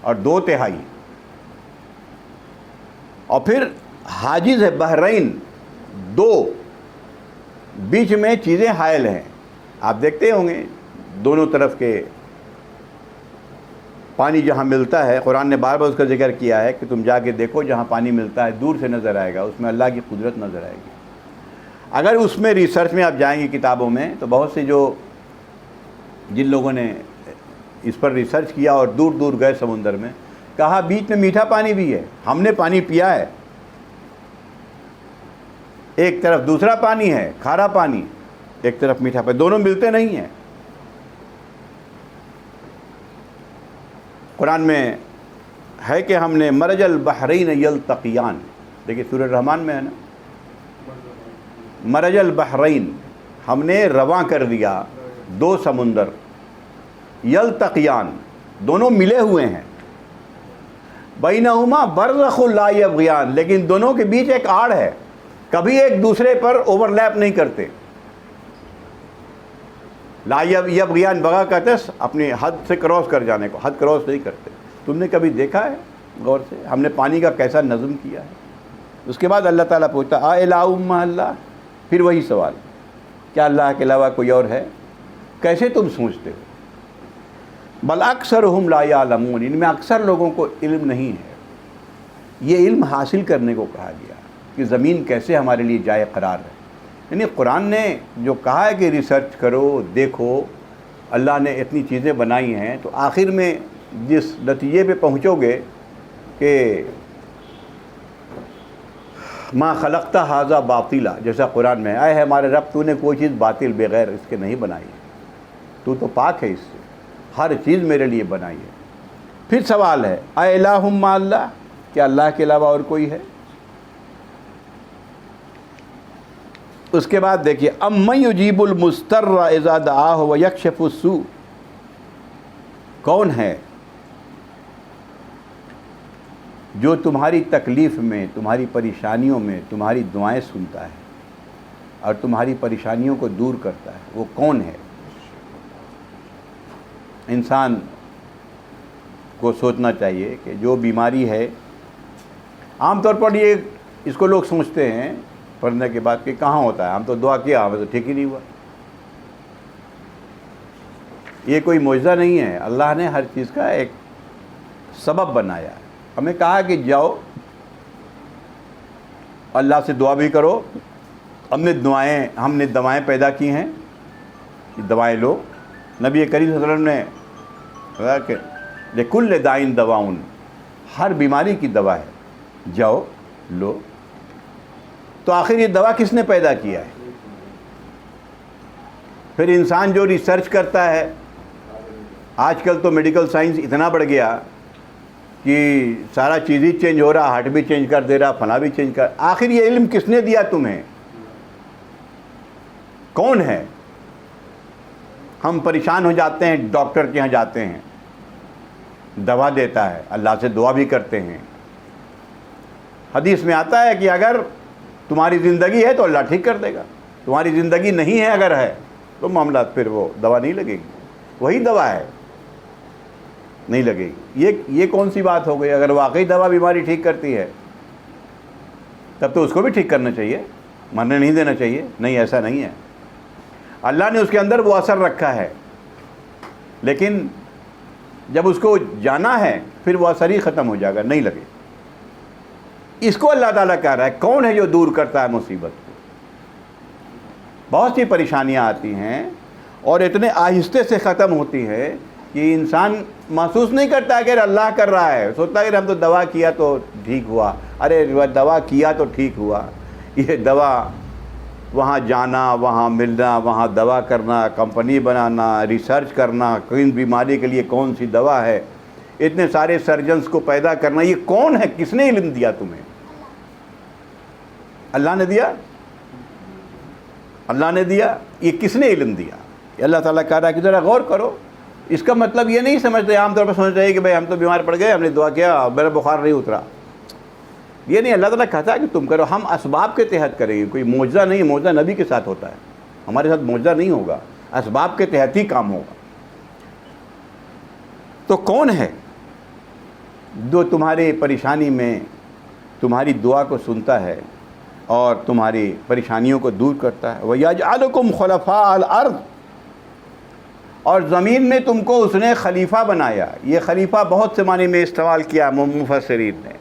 اور 2/3، اور پھر حاجز ہے بحرین، 2 بیچ میں چیزیں حائل ہیں۔ آپ دیکھتے ہوں گے دونوں طرف کے پانی جہاں ملتا ہے، قرآن نے بار بار اس کا ذکر کیا ہے کہ تم جا کے دیکھو جہاں پانی ملتا ہے، دور سے نظر آئے گا، اس میں اللہ کی قدرت نظر آئے گی۔ اگر اس میں ریسرچ میں آپ جائیں گے کتابوں میں، تو بہت سے جن لوگوں نے اس پر ریسرچ کیا اور دور دور گئے سمندر میں، کہا بیچ میں میٹھا پانی بھی ہے، ہم نے پانی پیا ہے۔ ایک طرف دوسرا پانی ہے کھارا پانی، ایک طرف میٹھا پانی، دونوں ملتے نہیں ہیں۔ قرآن میں ہے کہ ہم نے مرج البحرین یلتقیان، دیکھیے سورہ الرحمن میں ہے نا، مرج البحرین، ہم نے رواں کر دیا 2 سمندر، یلتقیان، دونوں ملے ہوئے ہیں، بینہما برزخ لا یبغیان، لیکن دونوں کے بیچ ایک آڑ ہے، کبھی ایک دوسرے پر اوور لیپ نہیں کرتے۔ لا یبغیان، بغا کہتے ہیں اپنی حد سے کراس کر جانے کو، حد کراس نہیں کرتے۔ تم نے کبھی دیکھا ہے غور سے ہم نے پانی کا کیسا نظم کیا ہے؟ اس کے بعد اللہ تعالیٰ پوچھتا الہ مع اللہ، پھر وہی سوال، کیا اللہ کے علاوہ کوئی اور ہے؟ کیسے تم سوچتے ہو؟ بل اکثرہم لا یعلمون، ان میں اکثر لوگوں کو علم نہیں ہے۔ یہ علم حاصل کرنے کو کہا گیا کہ زمین کیسے ہمارے لیے جائے قرار ہے۔ یعنی قرآن نے جو کہا ہے کہ ریسرچ کرو، دیکھو، اللہ نے اتنی چیزیں بنائی ہیں، تو آخر میں جس نتیجے پہ پہنچو گے کہ ما خلقت ھذا باطلا، جیسا قرآن میں اے ہمارے رب تو نے کوئی چیز باطل بغیر اس کے نہیں بنائی ہے، تو پاک ہے اس سے، ہر چیز میرے لیے بنائی ہے۔ پھر سوال ہے اے الہ مع اللہ، کیا اللہ کے علاوہ اور کوئی ہے؟ اس کے بعد دیکھیے امن یجیب المضطر اذا دعاہ ویکشف السوء، کون ہے جو تمہاری تکلیف میں، تمہاری پریشانیوں میں تمہاری دعائیں سنتا ہے اور تمہاری پریشانیوں کو دور کرتا ہے؟ وہ کون ہے؟ انسان کو سوچنا چاہیے کہ جو بیماری ہے، عام طور پر اس کو لوگ سوچتے ہیں پڑھنے کے بعد کہ کہاں ہوتا ہے، ہم تو دعا کیا ہمیں تو ٹھیک ہی نہیں ہوا۔ یہ کوئی معجزہ نہیں ہے، اللہ نے ہر چیز کا ایک سبب بنایا ہے. ہمیں کہا کہ جاؤ اللہ سے دعا بھی کرو. ہم نے دوائیں پیدا کی ہیں، دوائیں لو. نبی کریم صلی اللہ علیہ وسلم نے کہا کہ لکل داء دواء، ہر بیماری کی دوا ہے، جاؤ لو. تو آخر یہ دوا کس نے پیدا کیا ہے؟ پھر انسان جو ریسرچ کرتا ہے، آج کل تو میڈیکل سائنس اتنا بڑھ گیا کہ سارا چیز ہی چینج ہو رہا، ہارٹ بھی چینج کر دے رہا، فلاں بھی چینج کر. آخر یہ علم کس نے دیا تمہیں؟ کون ہے؟ ہم پریشان ہو جاتے ہیں، ڈاکٹر کے یہاں جاتے ہیں، دوا دیتا ہے، اللہ سے دعا بھی کرتے ہیں. حدیث میں آتا ہے کہ اگر تمہاری زندگی ہے تو اللہ ٹھیک کر دے گا، تمہاری زندگی نہیں ہے اگر ہے تو معاملات پھر وہ دوا نہیں لگے گی، وہی دوا ہے، نہیں لگے گی. یہ کون سی بات ہو گئی؟ اگر واقعی دوا بیماری ٹھیک کرتی ہے تب تو اس کو بھی ٹھیک کرنا چاہیے، مرنے نہیں دینا چاہیے. نہیں، ایسا نہیں ہے. اللہ نے اس کے اندر وہ اثر رکھا ہے، لیکن جب اس کو جانا ہے پھر وہ اثر ہی ختم ہو جائے گا، نہیں لگے. اس کو اللہ تعالیٰ کہہ رہا ہے کون ہے جو دور کرتا ہے مصیبت کو. بہت سی پریشانیاں آتی ہیں اور اتنے آہستے سے ختم ہوتی ہے کہ انسان محسوس نہیں کرتا کہ اللہ کر رہا ہے. سوچتا ہے کہ ہم تو دوا کیا تو ٹھیک ہوا. ارے دوا کیا تو ٹھیک ہوا. یہ دوا وہاں جانا، وہاں ملنا، وہاں دوا کرنا، کمپنی بنانا، ریسرچ کرنا، کون بیماری کے لیے کون سی دوا ہے، اتنے سارے سرجنز کو پیدا کرنا، یہ کون ہے؟ کس نے علم دیا تمہیں؟ اللہ نے دیا؟ اللہ نے دیا؟ یہ کس نے علم دیا؟ اللہ تعالیٰ کہہ رہا ہے کہ ذرا غور کرو. اس کا مطلب یہ نہیں سمجھتے، عام طور پر سمجھ رہے کہ بھائی ہم تو بیمار پڑ گئے، ہم نے دعا کیا، میرا بخار نہیں اترا. یہ نہیں، اللہ تعالیٰ کہتا ہے کہ تم کرو. ہم اسباب کے تحت کریں گے، کوئی معجزہ نہیں. معجزہ نبی کے ساتھ ہوتا ہے، ہمارے ساتھ معجزہ نہیں ہوگا، اسباب کے تحت ہی کام ہوگا. تو کون ہے جو تمہاری پریشانی میں تمہاری دعا کو سنتا ہے اور تمہاری پریشانیوں کو دور کرتا ہے؟ وَيَجْعَلُكُمْ خُلَفَاءَ الْأَرْضِ، اور زمین میں تم کو اس نے خلیفہ بنایا. یہ خلیفہ بہت سے معنی میں استعمال کیا مفسرین نے.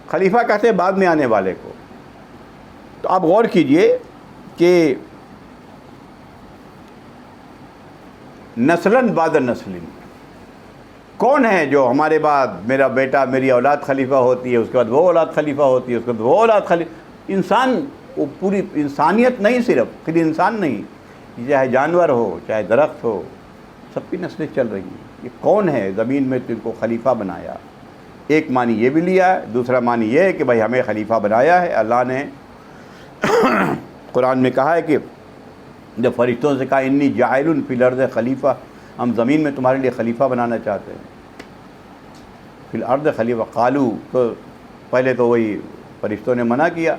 خلیفہ کہتے ہیں بعد میں آنے والے کو. تو آپ غور کیجئے کہ نسلاً بعد نسل کون ہے جو ہمارے بعد میرا بیٹا، میری اولاد خلیفہ ہوتی ہے، اس کے بعد وہ اولاد خلیفہ ہوتی ہے، اس کے بعد وہ اولاد خلیفہ. انسان، وہ پوری انسانیت نہیں، صرف خود انسان نہیں، چاہے جانور ہو، چاہے درخت ہو، سب کی نسلیں چل رہی ہیں. یہ کون ہے زمین میں تم کو خلیفہ بنایا؟ ایک معنی یہ بھی لیا ہے. دوسرا معنی یہ ہے کہ بھائی ہمیں خلیفہ بنایا ہے. اللہ نے قرآن میں کہا ہے کہ جب فرشتوں سے کہا انی جاعل فی الارض خلیفہ، ہم زمین میں تمہارے لیے خلیفہ بنانا چاہتے ہیں. فی الارض خلیفہ قالو، تو پہلے تو وہی فرشتوں نے منع کیا.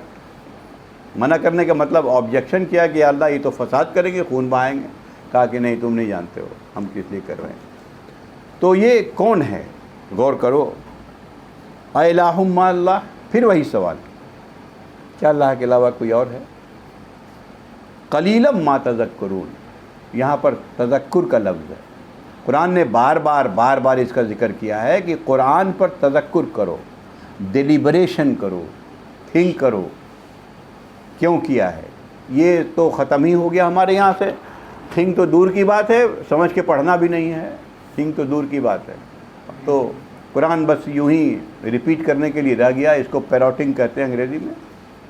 منع کرنے کا مطلب آبجیکشن کیا کہ اللہ یہ تو فساد کریں گے، خون بہائیں گے. کہا کہ نہیں، تم نہیں جانتے ہو ہم کس لیے کر رہے ہیں. تو یہ کون ہے؟ غور کرو. الہ مع اللہ، پھر وہی سوال، کیا اللہ کے علاوہ کوئی اور ہے؟ قلیلا ما تذکرون، یہاں پر تذکر کا لفظ ہے. قرآن نے بار بار اس کا ذکر کیا ہے کہ قرآن پر تذکر کرو، ڈیلیبریشن کرو، تھنک کرو. کیوں کیا ہے؟ یہ تو ختم ہی ہو گیا ہمارے یہاں سے. تھنک تو دور کی بات ہے، سمجھ کے پڑھنا بھی نہیں ہے. تھنک تو دور کی بات ہے. تو قرآن بس یوں ہی ریپیٹ کرنے کے لیے رہ گیا. اس کو پیروٹنگ کہتے ہیں انگریزی میں.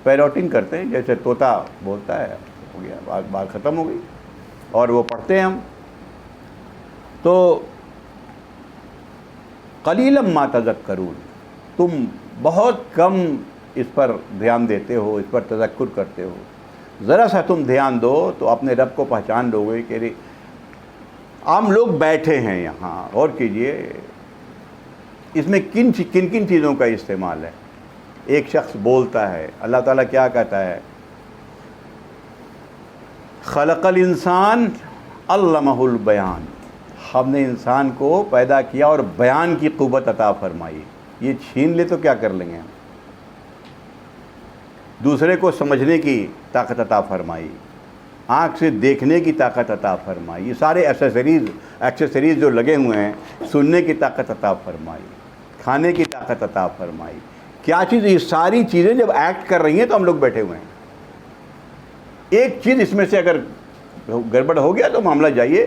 پیروٹنگ کرتے ہیں، جیسے طوطا بولتا ہے، ہو گیا، بات ختم ہو گئی، اور وہ پڑھتے ہیں ہم. تو قلیلا ما تذکرون، تم بہت کم اس پر دھیان دیتے ہو، اس پر تذکر کرتے ہو. ذرا سا تم دھیان دو تو اپنے رب کو پہچان لو گے. کہ عام لوگ بیٹھے ہیں یہاں، غور کیجئے اس میں کن چیزوں کا استعمال ہے. ایک شخص بولتا ہے، اللہ تعالیٰ کیا کہتا ہے؟ خلق الانسان علمہ البیان، ہم نے انسان کو پیدا کیا اور بیان کی قوت عطا فرمائی. یہ چھین لے تو کیا کر لیں گے ہم؟ دوسرے کو سمجھنے کی طاقت عطا فرمائی، آنکھ سے دیکھنے کی طاقت عطا فرمائی، یہ سارے ایکسیسریز جو لگے ہوئے ہیں، سننے کی طاقت عطا فرمائی. کھانے کی طاقت عطا فرمائی. کیا چیز؟ یہ ساری چیزیں جب ایکٹ کر رہی ہیں تو ہم لوگ بیٹھے ہوئے ہیں. ایک چیز اس میں سے اگر گڑبڑ ہو گیا تو معاملہ جائیے،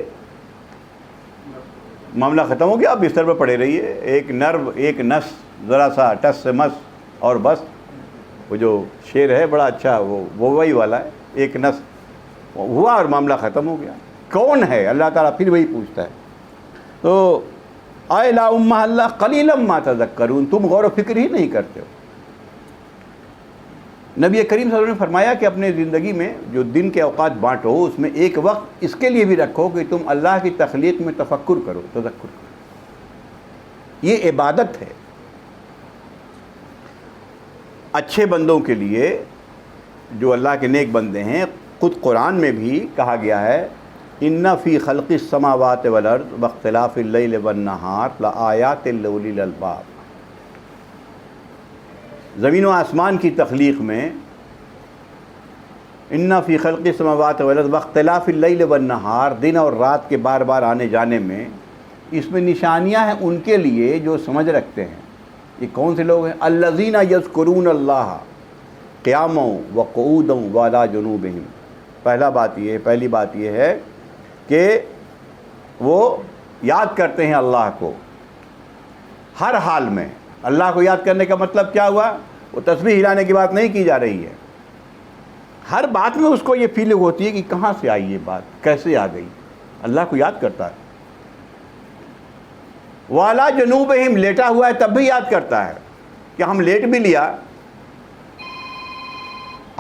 معاملہ ختم ہو گیا، آپ بستر پہ پڑے رہیے. ایک نرو، ایک نس، ذرا سا ٹس سے مس اور بس. وہ جو شعر ہے بڑا اچھا، وہ وہی والا ہے، ایک نس ہوا اور معاملہ ختم ہو گیا. کون ہے؟ اللہ تعالیٰ پھر وہی پوچھتا ہے. تو اَإِلَٰهٌ مَّعَ اللَّهِ قَلِيلًا مَّا تَذَكَّرُونَ، تم غور و فکر ہی نہیں کرتے ہو. نبی کریم صلی اللہ علیہ وسلم نے فرمایا کہ اپنے زندگی میں جو دن کے اوقات بانٹو، اس میں ایک وقت اس کے لیے بھی رکھو کہ تم اللہ کی تخلیق میں تفکر کرو، تذکر کرو. یہ عبادت ہے. اچھے بندوں کے لیے جو اللہ کے نیک بندے ہیں، خود قرآن میں بھی کہا گیا ہے ان فی خلق السماوات والارض واختلاف اللیل والنہار لآیات لأولی الالباب. زمین و آسمان کی تخلیق میں، ان فی خلق السماوات والارض واختلاف اللیل والنہار، دن اور رات کے بار بار آنے جانے میں، اس میں نشانیاں ہیں ان کے لیے جو سمجھ رکھتے ہیں. یہ کون سے لوگ ہیں؟ الذین یذکرون اللہ قیاما وقعودا وعلی جنوبہم. پہلی بات یہ ہے کہ وہ یاد کرتے ہیں اللہ کو ہر حال میں. اللہ کو یاد کرنے کا مطلب کیا ہوا؟ وہ تسبیح ہلانے کی بات نہیں کی جا رہی ہے. ہر بات میں اس کو یہ فیلنگ ہوتی ہے کہ کہاں سے آئی یہ بات، کیسے آ گئی. اللہ کو یاد کرتا ہے. والا جنوبہم، لیٹا ہوا ہے تب بھی یاد کرتا ہے کہ ہم لیٹ بھی لیا،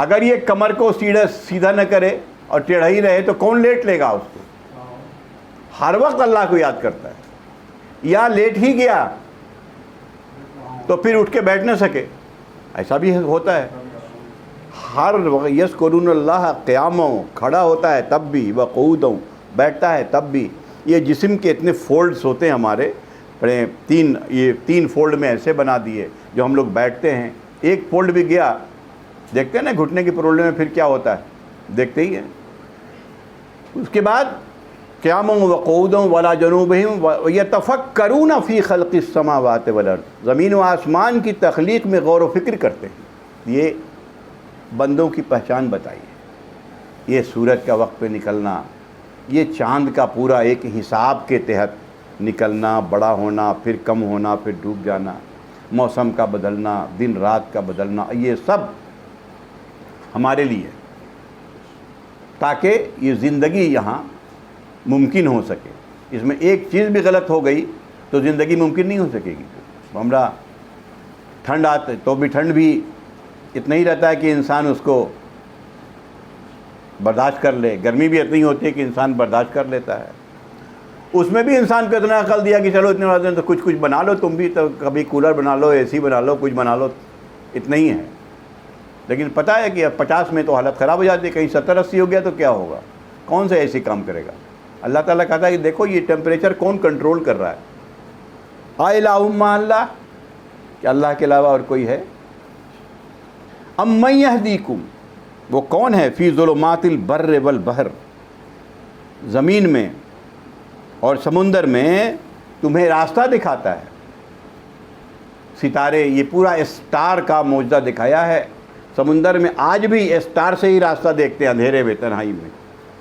اگر یہ کمر کو سیدھا نہ کرے اور ٹیڑھا ہی رہے تو کون لیٹ لے گا اس کو. ہر وقت اللہ کو یاد کرتا ہے. یا لیٹ ہی گیا تو پھر اٹھ کے بیٹھ نہ سکے، ایسا بھی ہوتا ہے. ہر وقت یذکرون اللہ قیاما، کھڑا ہوتا ہے تب بھی، وقعودا، بیٹھتا ہے تب بھی. یہ جسم کے اتنے فولڈز ہوتے ہیں ہمارے، یہ تین فولڈ میں ایسے بنا دیے جو ہم لوگ بیٹھتے ہیں. ایک فولڈ بھی گیا، دیکھتے ہیں نا گھٹنے کی پرابلم میں پھر کیا ہوتا ہے، دیکھتے ہی ہیں. اس کے بعد قیاما وقعودا وعلی جنوبہم یتفکرون فی خلق السماوات والارض، زمین و آسمان کی تخلیق میں غور و فکر کرتے ہیں. یہ بندوں کی پہچان بتائیے. یہ سورج کا وقت پہ نکلنا، یہ چاند کا پورا ایک حساب کے تحت نکلنا، بڑا ہونا، پھر کم ہونا، پھر ڈوب جانا، موسم کا بدلنا، دن رات کا بدلنا، یہ سب ہمارے لیے تاکہ یہ زندگی یہاں ممکن ہو سکے. اس میں ایک چیز بھی غلط ہو گئی تو زندگی ممکن نہیں ہو سکے گی. ہمارا ٹھنڈ آتے تو بھی ٹھنڈ بھی اتنا ہی رہتا ہے کہ انسان اس کو برداشت کر لے، گرمی بھی اتنی ہوتی ہے کہ انسان برداشت کر لیتا ہے. اس میں بھی انسان کو اتنا عقل دیا کہ چلو اتنے والے تو کچھ بنا لو، تم بھی تو کبھی کولر بنا لو، اے سی بنا لو، کچھ بنا لو، اتنا ہی ہے. لیکن پتہ ہے کہ 50 میں تو حالت خراب ہو جاتی ہے، کہیں 70-80 ہو گیا تو کیا ہوگا؟ کون سے ایسی کام کرے گا؟ اللہ تعالیٰ کہتا ہے کہ دیکھو یہ ٹیمپریچر کون کنٹرول کر رہا ہے. اَإِلَٰهٌ مَّعَ اللَّهِ، کہ اللہ کے علاوہ اور کوئی ہے؟ اَمَّن يَهْدِيكُمْ، وہ کون ہے؟ فی ظلمات البر والبحر، زمین میں اور سمندر میں تمہیں راستہ دکھاتا ہے. ستارے، یہ پورا اسٹار کا معجزہ دکھایا ہے. سمندر میں آج بھی اسٹار سے ہی راستہ دیکھتے ہیں، اندھیرے میں، تنہائی میں،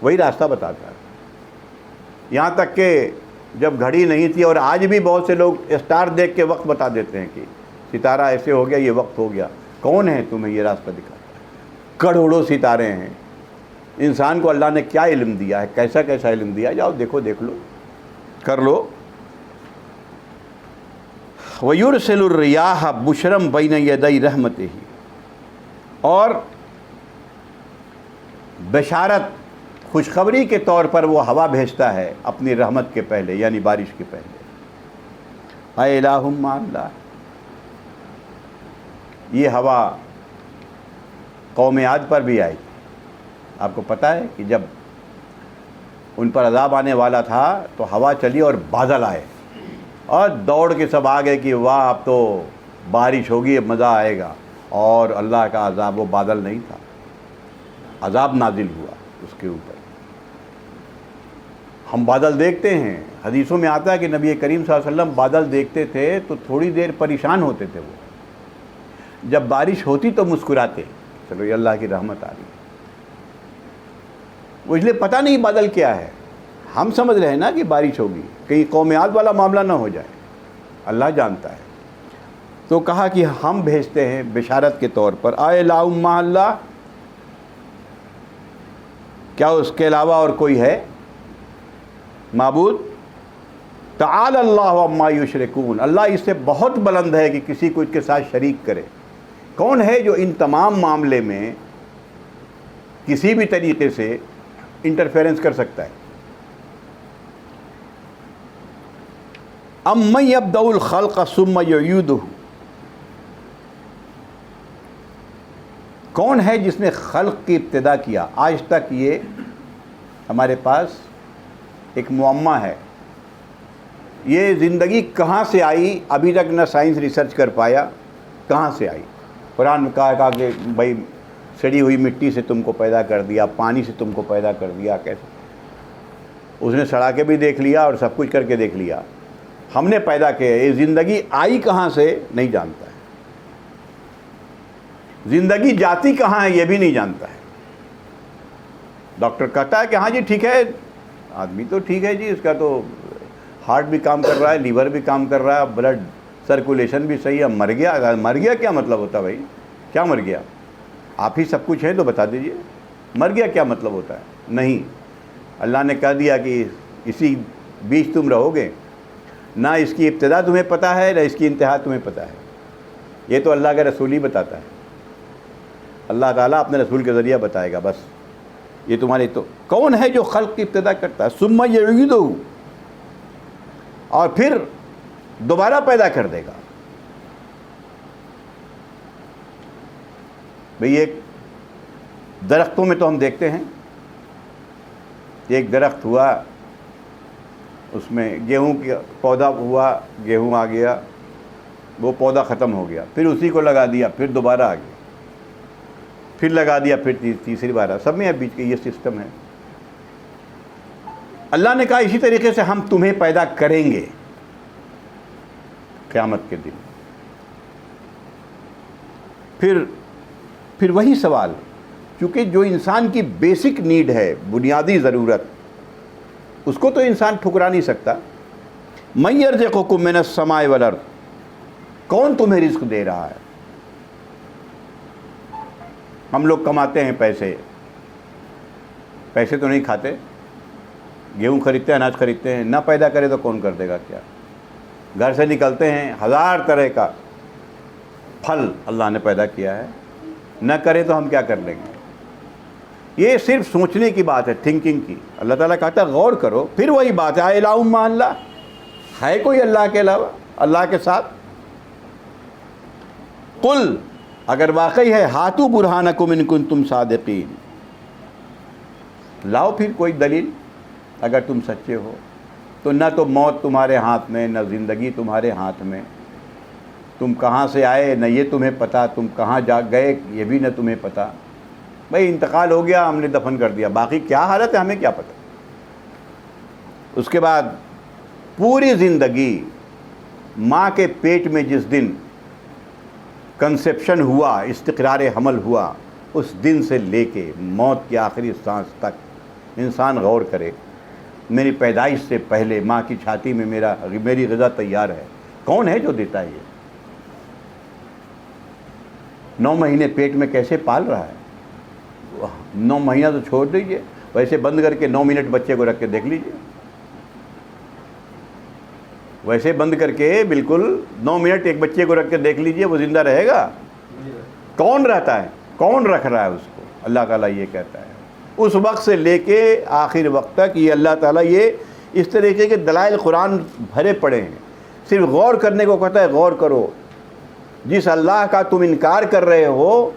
وہی راستہ بتاتا ہے. یہاں تک کہ جب گھڑی نہیں تھی اور آج بھی بہت سے لوگ اسٹار دیکھ کے وقت بتا دیتے ہیں کہ ستارہ ایسے ہو گیا، یہ وقت ہو گیا. کون ہے تمہیں یہ راستہ دکھاتا ہے؟ کروڑوں ستارے ہیں. انسان کو اللہ نے کیا علم دیا ہے، کیسا کیسا علم دیا ہے، جاؤ دیکھو، دیکھ لو، کر لو. وَيُرْسِلُ الرِّيَاحَ بُشْرًا بَيْنَ يَدَيْ رَحْمَتِهِ، اور بشارت، خوشخبری کے طور پر وہ ہوا بھیجتا ہے اپنی رحمت کے پہلے، یعنی بارش کے پہلے. اَإِلَٰهٌ مَّعَ اللَّهِ، یہ ہوا قوم عاد پر بھی آئی. آپ کو پتہ ہے کہ جب ان پر عذاب آنے والا تھا تو ہوا چلی اور بادل آئے اور دوڑ کے سب آ گئے کہ واہ اب تو بارش ہوگی، اب مزہ آئے گا. اور اللہ کا عذاب وہ بادل نہیں تھا، عذاب نازل ہوا اس کے اوپر. ہم بادل دیکھتے ہیں، حدیثوں میں آتا ہے کہ نبی کریم صلی اللہ علیہ وسلم بادل دیکھتے تھے تو تھوڑی دیر پریشان ہوتے تھے، وہ جب بارش ہوتی تو مسکراتے، چلو یہ اللہ کی رحمت آ رہی ہے۔ وہ اس لیے پتہ نہیں بادل کیا ہے، ہم سمجھ رہے ہیں نا کہ بارش ہوگی، کہیں قوم عاد والا معاملہ نہ ہو جائے، اللہ جانتا ہے۔ تو کہا کہ ہم بھیجتے ہیں بشارت کے طور پر، آئے لا مع اللہ، کیا اس کے علاوہ اور کوئی ہے معبود؟ تعالی اللہ عما یشرکون، اللہ اس سے بہت بلند ہے کہ کسی کو اس کے ساتھ شریک کرے۔ کون ہے جو ان تمام معاملے میں کسی بھی طریقے سے انٹرفیرنس کر سکتا ہے؟ امن یبدأ الخلق ثم یعیدہ، کون ہے جس نے خلق کی ابتدا کیا؟ آج تک یہ ہمارے پاس ایک معمہ ہے، یہ زندگی کہاں سے آئی ابھی تک نہ سائنس ریسرچ کر پایا، کہاں سے آئی۔ قرآن میں کہا کہ بھائی سڑی ہوئی مٹی سے تم کو پیدا کر دیا، پانی سے تم کو پیدا کر دیا، کیسے؟ اس نے سڑا کے بھی دیکھ لیا اور سب کچھ کر کے دیکھ لیا، ہم نے پیدا کیا۔ یہ زندگی آئی کہاں سے نہیں جانتا ہے، زندگی جاتی کہاں ہے یہ بھی نہیں جانتا ہے۔ ڈاکٹر کہتا ہے کہ ہاں جی ٹھیک ہے، آدمی تو ٹھیک ہے جی، اس کا تو ہارٹ بھی کام کر رہا ہے، لیور بھی کام کر رہا ہے، بلڈ سرکولیشن بھی صحیح ہے، مر گیا۔ مر گیا کیا مطلب ہوتا ہے بھائی؟ کیا مر گیا؟ آپ ہی سب کچھ ہے تو بتا دیجئے، مر گیا کیا مطلب ہوتا ہے؟ نہیں، اللہ نے کہہ دیا کہ اسی بیچ تم رہو گے، نہ اس کی ابتدا تمہیں پتہ ہے نہ اس کی انتہا تمہیں پتہ ہے، یہ تو اللہ کا رسول ہی بتاتا ہے، اللہ تعالیٰ اپنے رسول کے ذریعہ بتائے گا بس۔ یہ تمہارے تو کون ہے جو خلق کی ابتدا کرتا ہے؟ ثم یعیدہ، اور پھر دوبارہ پیدا کر دے گا۔ بھئی ایک درختوں میں تو ہم دیکھتے ہیں، ایک درخت ہوا، اس میں گیہوں کا پودا ہوا، گیہوں آ گیا، وہ پودا ختم ہو گیا، پھر اسی کو لگا دیا، پھر دوبارہ آ گیا، پھر لگا دیا، پھر تیسری بار، سب میں بیچ کے یہ سسٹم ہے۔ اللہ نے کہا اسی طریقے سے ہم تمہیں پیدا کریں گے قیامت کے دن۔ پھر وہی سوال، چونکہ جو انسان کی بیسک نیڈ ہے، بنیادی ضرورت، اس کو تو انسان ٹھکرا نہیں سکتا۔ من یرزقکم من السماء والارض، کون تمہیں رزق دے رہا ہے؟ ہم لوگ کماتے ہیں پیسے تو نہیں کھاتے، گیہوں خریدتے ہیں، اناج خریدتے ہیں، نہ پیدا کرے تو کون کر دے گا کیا؟ گھر سے نکلتے ہیں، ہزار طرح کا پھل اللہ نے پیدا کیا ہے، نہ کرے تو ہم کیا کر لیں گے؟ یہ صرف سوچنے کی بات ہے، تھنکنگ کی۔ اللہ تعالیٰ کہتا ہے غور کرو۔ پھر وہی بات ہے، الہ مع اللہ، ہے کوئی اللہ کے علاوہ، اللہ کے ساتھ؟ قل، اگر واقعی ہے، ہاتو برہانکم ان کنتم صادقین، لاؤ پھر کوئی دلیل اگر تم سچے ہو۔ تو نہ تو موت تمہارے ہاتھ میں، نہ زندگی تمہارے ہاتھ میں، تم کہاں سے آئے نہ یہ تمہیں پتہ، تم کہاں جا گئے یہ بھی نہ تمہیں پتہ۔ بھائی انتقال ہو گیا، ہم نے دفن کر دیا، باقی کیا حالت ہے ہمیں کیا پتہ۔ اس کے بعد پوری زندگی ماں کے پیٹ میں جس دن کنسیپشن ہوا، استقرار حمل ہوا، اس دن سے لے کے موت کی آخری سانس تک انسان غور کرے، میری پیدائش سے پہلے ماں کی چھاتی میں میری غذا تیار ہے، کون ہے جو دیتا ہے؟ یہ 9 مہینے پیٹ میں کیسے پال رہا ہے؟ 9 مہینہ تو چھوڑ دیجئے، ویسے بند کر کے 9 منٹ بچے کو رکھ کے دیکھ لیجئے، ویسے بند کر کے بالکل 9 منٹ ایک بچے کو رکھ کے دیکھ لیجئے، وہ زندہ رہے گا؟ کون رہتا ہے؟ کون رکھ رہا ہے اس کو؟ اللہ تعالیٰ یہ کہتا ہے۔ اس وقت سے لے کے آخر وقت تک یہ اللہ تعالیٰ یہ اس طریقے کے دلائل قرآن بھرے پڑے ہیں، صرف غور کرنے کو کہتا ہے، غور کرو۔ جس اللہ کا تم انکار کر رہے ہو،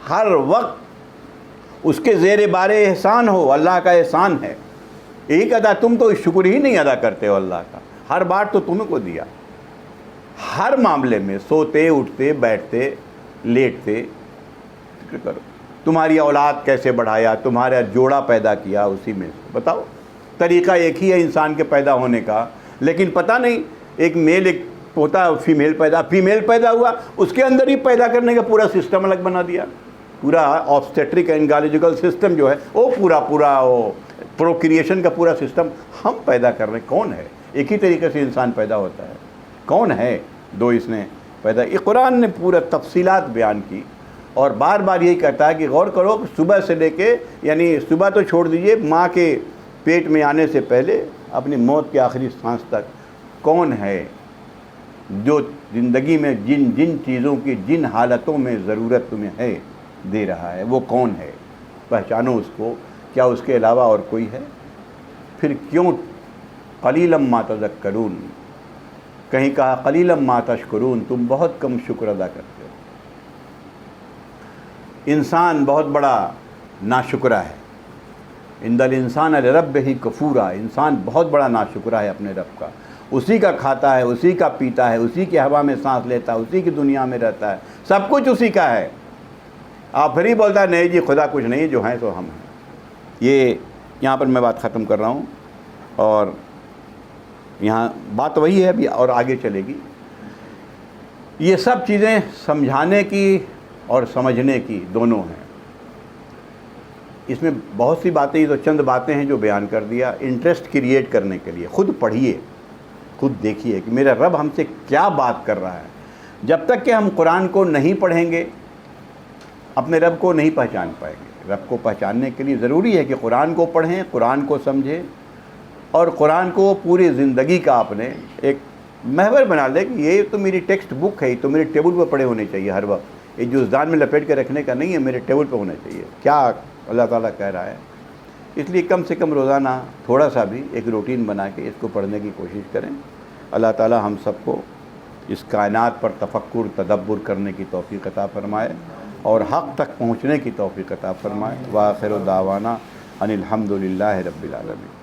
ہر وقت اس کے زیر بار احسان ہو، اللہ کا احسان ہے، یہی کہتا، تم تو شکر ہی نہیں ادا کرتے ہو اللہ کا، ہر بار تو تمہیں کو دیا، ہر معاملے میں سوتے اٹھتے بیٹھتے لیٹتے فکر کرو، تمہاری اولاد کیسے بڑھایا، تمہارا جوڑا پیدا کیا، اسی میں بتاؤ، طریقہ ایک ہی ہے انسان کے پیدا ہونے کا، لیکن پتہ نہیں ایک میل ایک ہوتا ہے، فیمیل پیدا ہوا، اس کے اندر ہی پیدا کرنے کا پورا سسٹم الگ بنا دیا، پورا آبسٹیٹرک اینڈ گائنیکولوجیکل سسٹم جو ہے وہ پورا وہ پروکریشن کا پورا سسٹم ہم پیدا کر رہے ہیں۔ کون ہے؟ ایک ہی طریقے سے انسان پیدا ہوتا ہے، کون ہے دو اس نے پیدا؟ یہ قرآن نے پورا تفصیلات بیان کی، اور بار بار یہی کہتا ہے کہ غور کرو کہ صبح سے لے کے، یعنی صبح تو چھوڑ دیجئے، ماں کے پیٹ میں آنے سے پہلے اپنی موت کے آخری سانس تک کون ہے جو زندگی میں جن چیزوں کی جن حالتوں میں ضرورت تمہیں ہے دے رہا ہے، وہ کون ہے؟ پہچانو اس کو۔ کیا اس کے علاوہ اور کوئی ہے؟ پھر کیوں قلیلا ما تذکرون، کہیں کہا قلیلا ما تشکرون، تم بہت کم شکر ادا کرتے ہو۔ انسان بہت بڑا ناشکرہ ہے، ان الانسان لربہ کفورا، انسان بہت بڑا ناشکرہ ہے اپنے رب کا، اسی کا کھاتا ہے، اسی کا پیتا ہے، اسی کی ہوا میں سانس لیتا ہے، اسی کی دنیا میں رہتا ہے، سب کچھ اسی کا ہے۔ آپ پھر ہی بولتا ہے نہیں جی خدا کچھ نہیں، جو ہیں تو ہم ہیں۔ یہ یہاں پر میں بات ختم کر رہا ہوں، اور یہاں بات وہی ہے ابھی اور آگے چلے گی۔ یہ سب چیزیں سمجھانے کی اور سمجھنے کی دونوں ہیں۔ اس میں بہت سی باتیں، یہ تو چند باتیں ہیں جو بیان کر دیا انٹرسٹ کریٹ کرنے کے لیے۔ خود پڑھیے، خود دیکھیے کہ میرا رب ہم سے کیا بات کر رہا ہے۔ جب تک کہ ہم قرآن کو نہیں پڑھیں گے اپنے رب کو نہیں پہچان پائیں گے۔ رب کو پہچاننے کے لیے ضروری ہے کہ قرآن کو پڑھیں، قرآن کو سمجھیں، اور قرآن کو پوری زندگی کا آپ نے ایک محور بنا لیں کہ یہ تو میری ٹیکسٹ بک ہے، یہ تو میرے ٹیبل پہ پڑے ہونے چاہیے ہر وقت، یہ جزدان میں لپیٹ کے رکھنے کا نہیں ہے، میرے ٹیبل پہ ہونا چاہیے کیا اللہ تعالیٰ کہہ رہا ہے۔ اس لیے کم سے کم روزانہ تھوڑا سا بھی ایک روٹین بنا کے اس کو پڑھنے کی کوشش کریں۔ اللہ تعالیٰ ہم سب کو اس کائنات پر تفکر تدبر کرنے کی توفیق عطا فرمائے، اور حق تک پہنچنے کی توفیق عطا فرمائے۔ وآخر دعوانا ان الحمد للہ رب العالمین۔